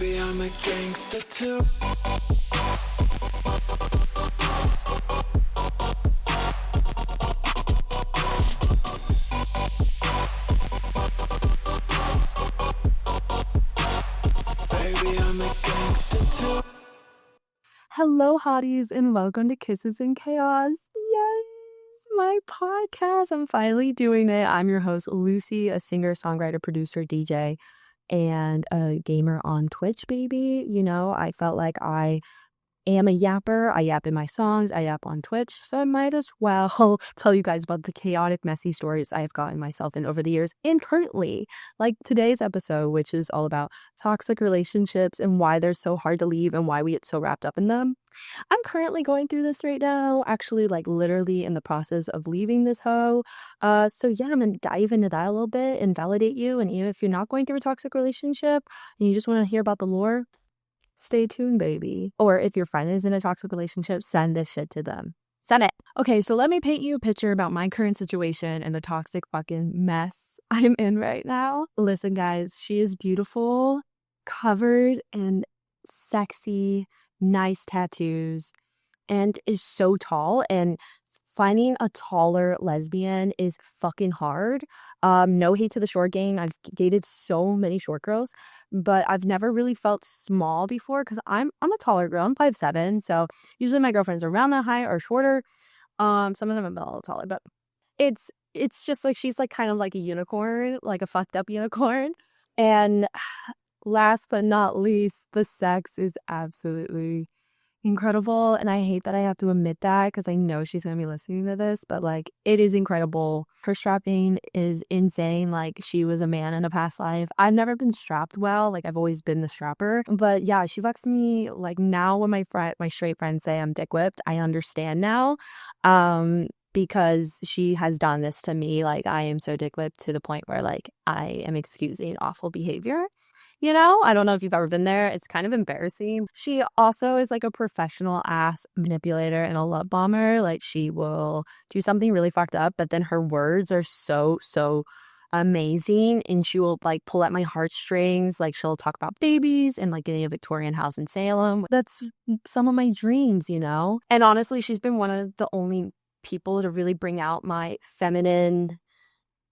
Baby, I'm a gangster too. Baby, I'm a gangster too. Hello, hotties, and welcome to Kisses and Chaos. Yes, my podcast. I'm finally doing it. I'm your host, Lucy, a singer, songwriter, producer, DJ, and a gamer on Twitch, baby. You know, I felt like I am a yapper. I yap in my songs. I yap on Twitch. So I might as well tell you guys about the chaotic, messy stories I have gotten myself in over the years and currently, like today's episode, which is all about toxic relationships and why they're so hard to leave and why we get so wrapped up in them. I'm currently going through this right now, actually, like literally in the process of leaving this hoe. So yeah, I'm gonna dive into that a little bit and validate you. And even if you're not going through a toxic relationship and you just want to hear about the lore, stay tuned, baby. Or if your friend is in a toxic relationship, send this shit to them. Send it. Okay, so let me paint you a picture about my current situation and the toxic fucking mess I'm in right now. Listen, guys, she is beautiful, covered in sexy, nice tattoos, and is so tall. And finding a taller lesbian is fucking hard. No hate to the short gang. I've dated so many short girls, but I've never really felt small before because I'm a taller girl. I'm 5'7", so usually my girlfriends are around that height or shorter. Some of them are a little taller, but it's just like she's like kind of like a unicorn, like a fucked up unicorn. And last but not least, the sex is absolutely incredible. And I hate that I have to admit that because I know she's going to be listening to this, but like it is incredible. Her strapping is insane. Like she was a man in a past life. I've never been strapped well. Like I've always been the strapper. But yeah, she fucks me. Like now when my straight friends say I'm dick whipped, I understand now. Because she has done this to me. Like I am so dick whipped to the point where like I am excusing awful behavior. You know, I don't know if you've ever been there. It's kind of embarrassing. She also is like a professional ass manipulator and a love bomber. Like she will do something really fucked up, but then her words are so amazing. And she will like pull at my heartstrings. Like she'll talk about babies and like getting a Victorian house in Salem. That's some of my dreams, you know? And honestly, she's been one of the only people to really bring out my feminine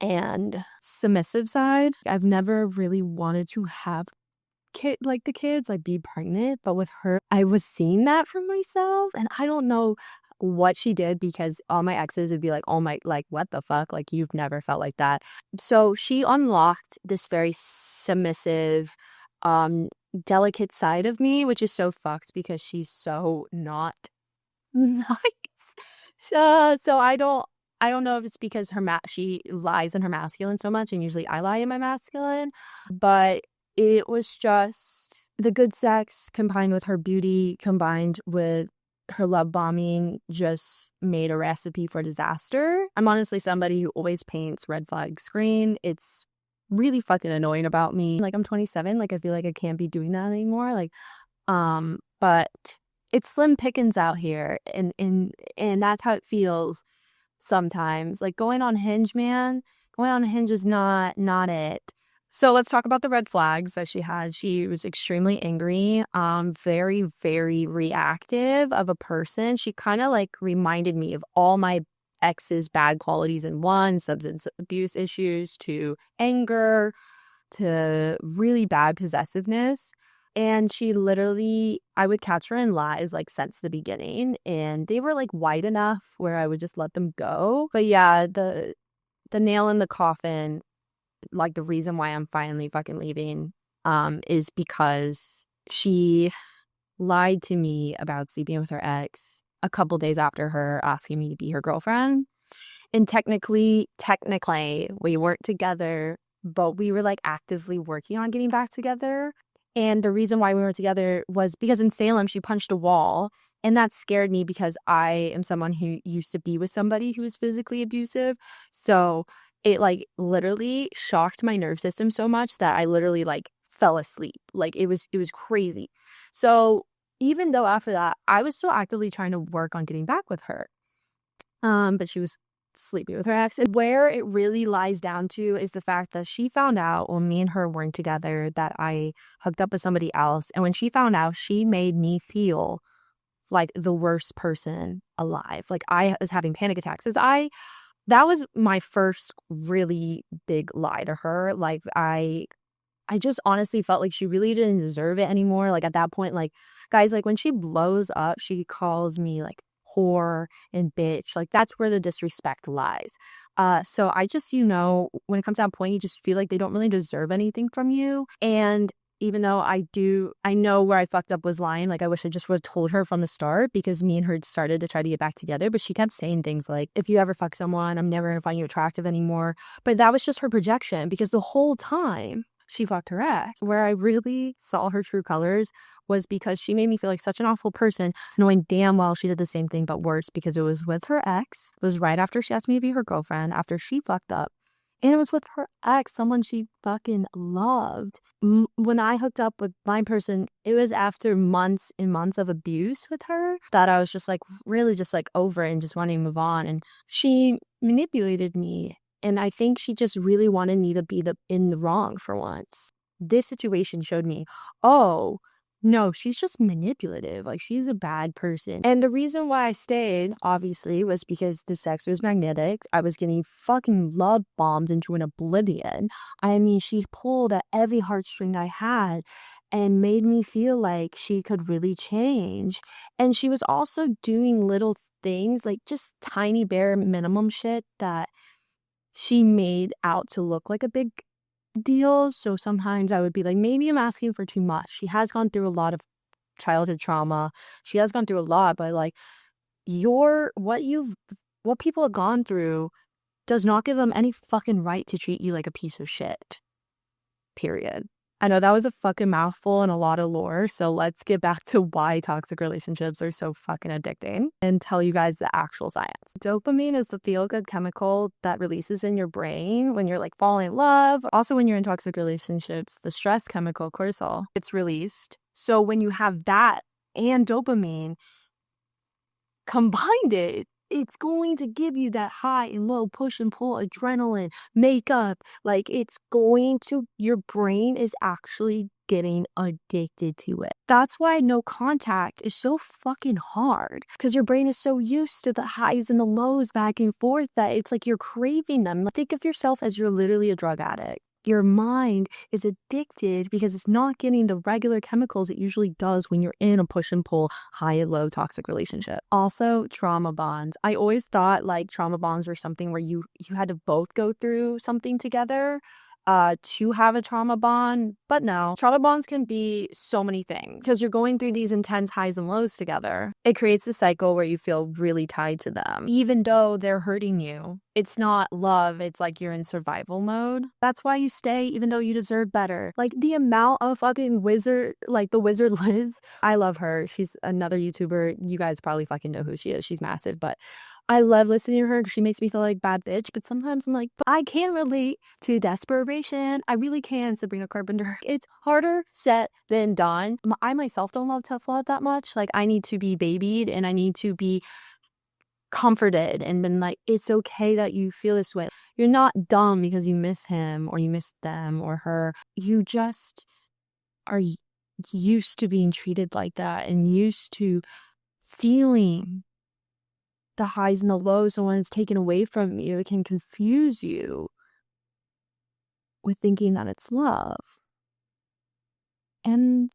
and submissive side. I've never really wanted to have the kids, like be pregnant, but with her, I was seeing that for myself, and I don't know what she did because all my exes would be like, oh my, like, what the fuck? Like, you've never felt like that. So she unlocked this very submissive, delicate side of me, which is so fucked because she's so not nice. So I don't know if it's because she lies in her masculine so much, and usually I lie in my masculine, but it was just the good sex combined with her beauty, combined with her love bombing, just made a recipe for disaster. I'm honestly somebody who always paints red flags green. It's really fucking annoying about me. Like I'm 27, like I feel like I can't be doing that anymore. Like, but it's slim pickings out here, and that's how it feels sometimes. Like going on Hinge, man. Going on Hinge is not it. So let's talk about the red flags that she had. She was extremely angry, very, very reactive of a person. She kind of like reminded me of all my ex's bad qualities in one: substance abuse issues, to anger, to really bad possessiveness. And she literally, I would catch her in lies like since the beginning, and they were like wide enough where I would just let them go. But yeah, the nail in the coffin, like the reason why I'm finally fucking leaving, is because she lied to me about sleeping with her ex a couple days after her asking me to be her girlfriend. And technically, we weren't together, but we were like actively working on getting back together. And the reason why we were together was because in Salem, she punched a wall. And that scared me because I am someone who used to be with somebody who was physically abusive. So it like literally shocked my nerve system so much that I literally like fell asleep. Like it was crazy. So even though after that, I was still actively trying to work on getting back with her. But she was sleeping with her ex. And where it really lies down to is the fact that she found out when me and her weren't together that I hooked up with somebody else. And when she found out, she made me feel like the worst person alive. Like I was having panic attacks. That was my first really big lie to her. Like I just honestly felt like she really didn't deserve it anymore. Like at that point, like guys, like when she blows up, she calls me like whore and bitch. Like that's where the disrespect lies. So I just, when it comes to that point, you just feel like they don't really deserve anything from you. And even though I know where I fucked up was lying. Like I wish I just would have told her from the start, because me and her started to try to get back together. But she kept saying things like, if you ever fuck someone, I'm never gonna find you attractive anymore. But that was just her projection, because the whole time she fucked her ex, where I really saw her true colors was because she made me feel like such an awful person, knowing damn well she did the same thing but worse, because it was with her ex. It was right after she asked me to be her girlfriend, after she fucked up. And it was with her ex, someone she fucking loved. When I hooked up with my person, it was after months and months of abuse with her that I was just like really just like over it and just wanting to move on. And she manipulated me. And I think she just really wanted me to be in the wrong for once. This situation showed me, oh, no, she's just manipulative. Like, she's a bad person. And the reason why I stayed, obviously, was because the sex was magnetic. I was getting fucking love bombed into an oblivion. I mean, she pulled at every heartstring I had and made me feel like she could really change. And she was also doing little things, like just tiny bare minimum shit that she made out to look like a big deal. So sometimes I would be like, maybe I'm asking for too much. She has gone through a lot of childhood trauma. She has gone through a lot, but like what people have gone through does not give them any fucking right to treat you like a piece of shit. Period. I know that was a fucking mouthful and a lot of lore, so let's get back to why toxic relationships are so fucking addicting and tell you guys the actual science. Dopamine is the feel-good chemical that releases in your brain when you're like falling in love. Also, when you're in toxic relationships, the stress chemical cortisol, it's released. So when you have that and dopamine combined, it's going to give you that high and low, push and pull, adrenaline, makeup. Like your brain is actually getting addicted to it. That's why no contact is so fucking hard, because your brain is so used to the highs and the lows back and forth that it's like you're craving them. Think of yourself as you're literally a drug addict. Your mind is addicted because it's not getting the regular chemicals it usually does when you're in a push and pull, high and low toxic relationship. Also, trauma bonds. I always thought like trauma bonds were something where you had to both go through something together to have a trauma bond. But no, trauma bonds can be so many things because you're going through these intense highs and lows together. It creates a cycle where you feel really tied to them, even though they're hurting you. It's not love, it's like you're in survival mode. That's why you stay, even though you deserve better. Like the amount of fucking wizard, like the wizard Liz, I love her. She's another YouTuber. You guys probably fucking know who she is. She's massive, but I love listening to her. She makes me feel like bad bitch, but sometimes I'm like, but I can relate to desperation. I really can, Sabrina Carpenter. It's harder said than done. I myself don't love tough love that much. Like I need to be babied and I need to be comforted and been like, it's okay that you feel this way. You're not dumb because you miss him or you miss them or her. You just are used to being treated like that and used to feeling the highs and the lows. And when it's taken away from you, it can confuse you with thinking that it's love. And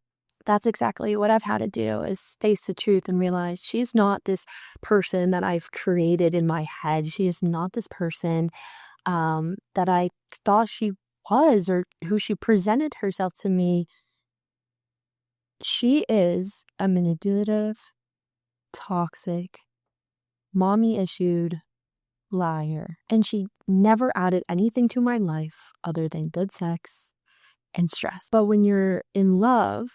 that's exactly what I've had to do, is face the truth and realize she's not this person that I've created in my head. She is not this person that I thought she was or who she presented herself to me. She is a manipulative, toxic, mommy-issued liar. And she never added anything to my life other than good sex and stress. But when you're in love,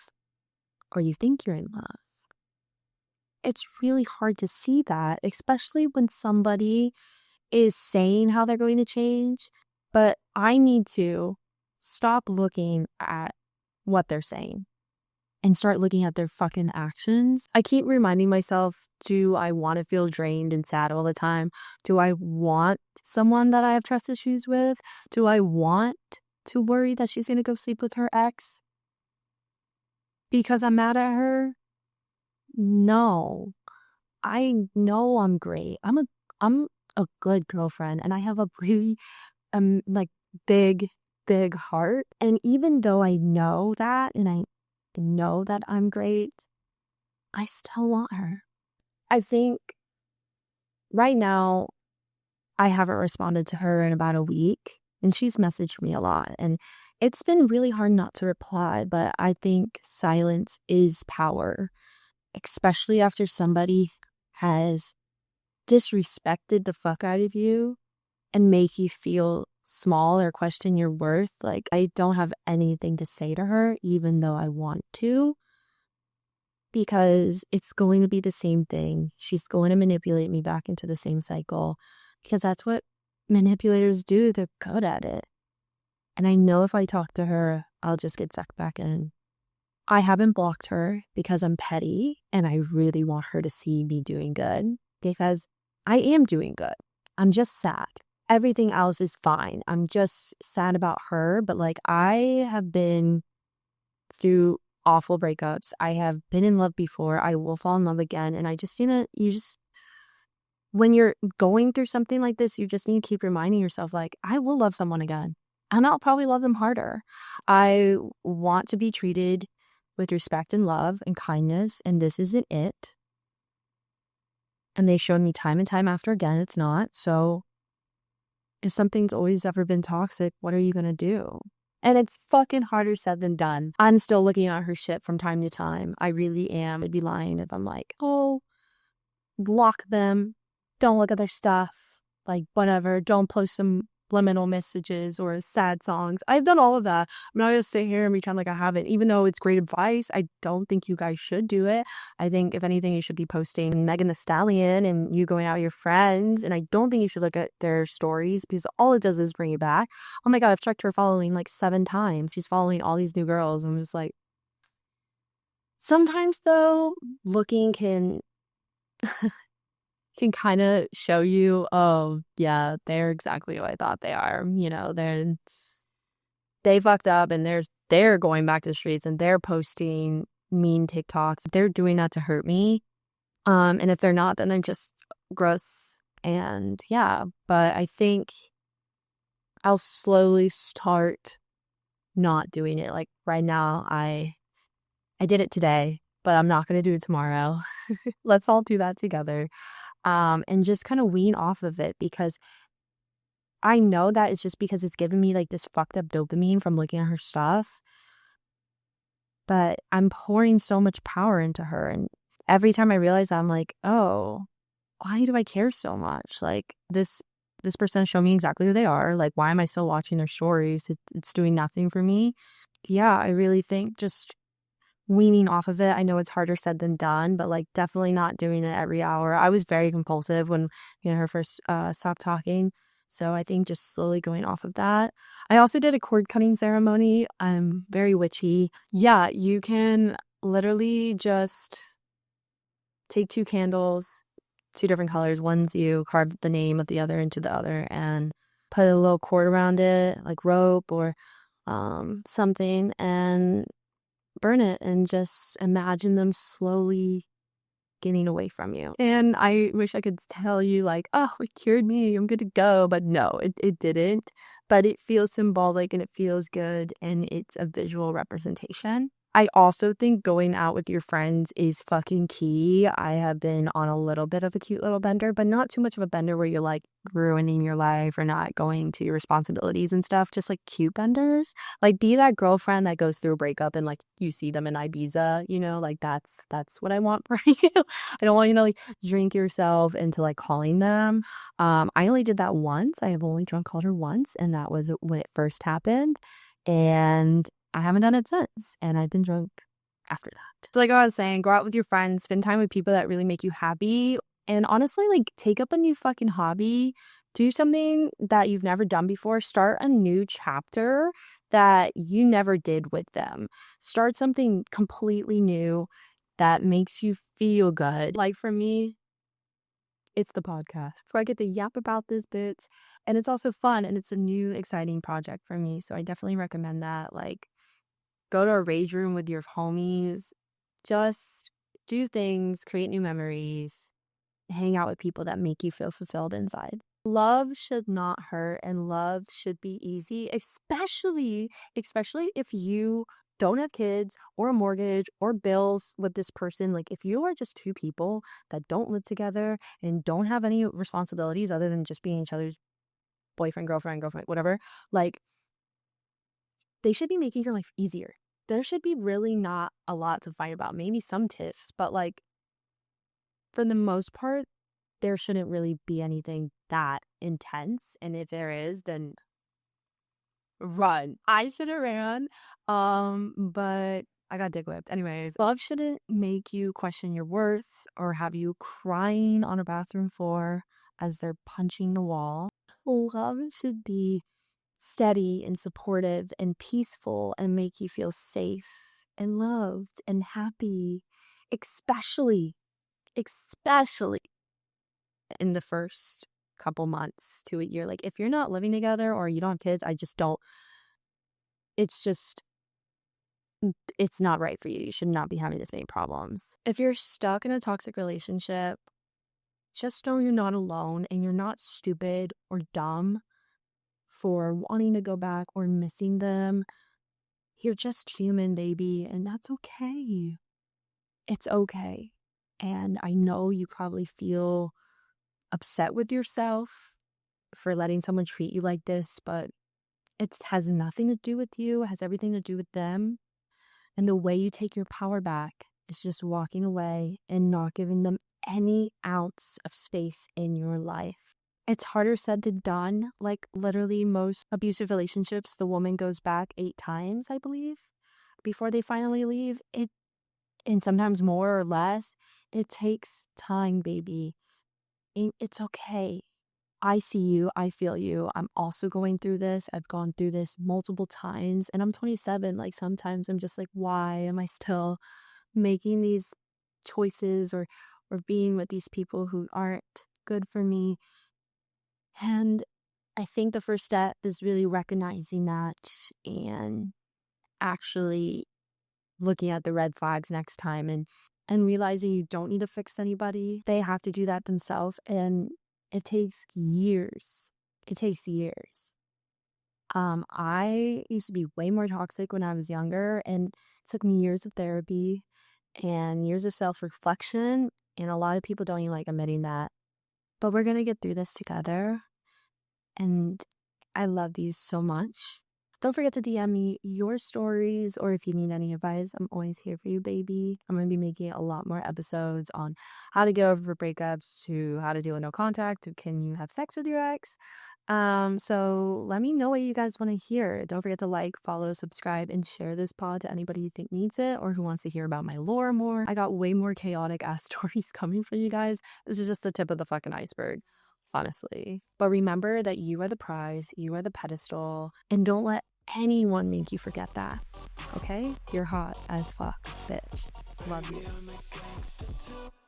or you think you're in love, it's really hard to see that, especially when somebody is saying how they're going to change. But I need to stop looking at what they're saying and start looking at their fucking actions. I keep reminding myself, do I want to feel drained and sad all the time? Do I want someone that I have trust issues with? Do I want to worry that she's going to go sleep with her ex because I'm mad at her? No. I know I'm great. I'm a good girlfriend, and I have a really like big heart. And even though I know that, and I know that I'm great, I still want her. I think right now I haven't responded to her in about a week, and she's messaged me a lot, and it's been really hard not to reply, but I think silence is power, especially after somebody has disrespected the fuck out of you and make you feel small or question your worth. Like, I don't have anything to say to her, even though I want to, because it's going to be the same thing. She's going to manipulate me back into the same cycle, because that's what manipulators do. They're good at it. And I know if I talk to her, I'll just get sucked back in. I haven't blocked her because I'm petty and I really want her to see me doing good, because I am doing good. I'm just sad. Everything else is fine. I'm just sad about her. But like, I have been through awful breakups. I have been in love before. I will fall in love again. And I just, when you're going through something like this, you just need to keep reminding yourself, like, I will love someone again. And I'll probably love them harder. I want to be treated with respect and love and kindness. And this isn't it. And they showed me time and time after again, it's not. So if something's always ever been toxic, what are you going to do? And it's fucking harder said than done. I'm still looking at her shit from time to time. I really am. I'd be lying if I'm like, oh, block them. Don't look at their stuff. Like, whatever. Don't post some subliminal messages or sad songs. I've done all of that. I'm not gonna sit here and pretend like I haven't, even though it's great advice. I don't think you guys should do it. I think if anything, you should be posting Megan Thee Stallion and you going out with your friends, and I don't think you should look at their stories, because all it does is bring you back. Oh my god, I've checked her following like 7 times. She's following all these new girls, and I'm just like, sometimes though, looking can kind of show you, oh yeah, they're exactly who I thought they are. They fucked up, and they're going back to the streets, and they're posting mean TikToks. They're doing that to hurt me. And if they're not, then they're just gross. And yeah, but I think I'll slowly start not doing it. Like right now, I did it today, but I'm not gonna do it tomorrow. Let's all do that together. And just kind of wean off of it, because I know that it's just because it's giving me like this fucked up dopamine from looking at her stuff. But I'm pouring so much power into her. And every time I realize that, I'm like, oh, why do I care so much? Like this person showed me exactly who they are. Like, why am I still watching their stories? It's doing nothing for me. Yeah, I really think just weaning off of it. I know it's harder said than done, but like definitely not doing it every hour. I was very compulsive when her first stopped talking. So I think just slowly going off of that. I also did a cord cutting ceremony. I'm very witchy. Yeah, you can literally just take 2 candles, 2 different colors. One's you carve the name of the other into the other and put a little cord around it, like rope or something, and burn it, and just imagine them slowly getting away from you. And I wish I could tell you like, oh, it cured me, I'm good to go. But no, it didn't. But it feels symbolic and it feels good, and it's a visual representation. I also think going out with your friends is fucking key. I have been on a little bit of a cute little bender, but not too much of a bender where you're like ruining your life or not going to your responsibilities and stuff. Just like cute benders. Like, be that girlfriend that goes through a breakup and like you see them in Ibiza, like that's what I want for you. I don't want you to like drink yourself into like calling them. I only did that once. I have only drunk called her once, and that was when it first happened. And I haven't done it since, and I've been drunk after that. So like I was saying, go out with your friends, spend time with people that really make you happy, and honestly, like, take up a new fucking hobby. Do something that you've never done before. Start a new chapter that you never did with them. Start something completely new that makes you feel good. Like for me, it's the podcast. So I get to yap about this bit, and it's also fun, and it's a new exciting project for me. So I definitely recommend that. Like, go to a rage room with your homies, just do things, create new memories, hang out with people that make you feel fulfilled inside. Love should not hurt, and love should be easy, especially if you don't have kids or a mortgage or bills with this person. Like, if you are just two people that don't live together and don't have any responsibilities other than just being each other's boyfriend, girlfriend, whatever, like, they should be making your life easier. There should be really not a lot to fight about. Maybe some tiffs, but like, for the most part, there shouldn't really be anything that intense. And if there is, then run. I should have ran. But I got dick whipped. Anyways, love shouldn't make you question your worth or have you crying on a bathroom floor as they're punching the wall. Love should be steady and supportive and peaceful and make you feel safe and loved and happy, especially in the first couple months to a year. Like, if you're not living together or you don't have kids, I just don't, it's just, it's not right for you. You should not be having this many problems. If you're stuck in a toxic relationship, just know you're not alone and you're not stupid or dumb for wanting to go back or missing them. You're just human, baby, and that's okay. It's okay. And I know you probably feel upset with yourself for letting someone treat you like this, but it has nothing to do with you. It has everything to do with them. And the way you take your power back is just walking away and not giving them any ounce of space in your life. It's harder said than done. Like, literally, most abusive relationships, the woman goes back 8 times, I believe, before they finally leave. And sometimes more or less. It takes time, baby. It's okay. I see you. I feel you. I'm also going through this. I've gone through this multiple times, and I'm 27. Like, sometimes I'm just like, why am I still making these choices or being with these people who aren't good for me? And I think the first step is really recognizing that and actually looking at the red flags next time and realizing you don't need to fix anybody. They have to do that themselves, and it takes years. It takes years. I used to be way more toxic when I was younger, and it took me years of therapy and years of self-reflection, and a lot of people don't even like admitting that. But we're gonna get through this together, and I love you so much. Don't forget to DM me your stories, or if you need any advice, I'm always here for you, baby. I'm going to be making a lot more episodes on how to get over breakups, to how to deal with no contact, to can you have sex with your ex. So let me know what you guys want to hear. Don't forget to like, follow, subscribe, and share this pod to anybody you think needs it or who wants to hear about my lore more. I got way more chaotic ass stories coming for you guys. This is just the tip of the fucking iceberg, honestly. But remember that you are the prize, you are the pedestal, and don't let anyone make you forget that. Okay? You're hot as fuck, bitch. Love you.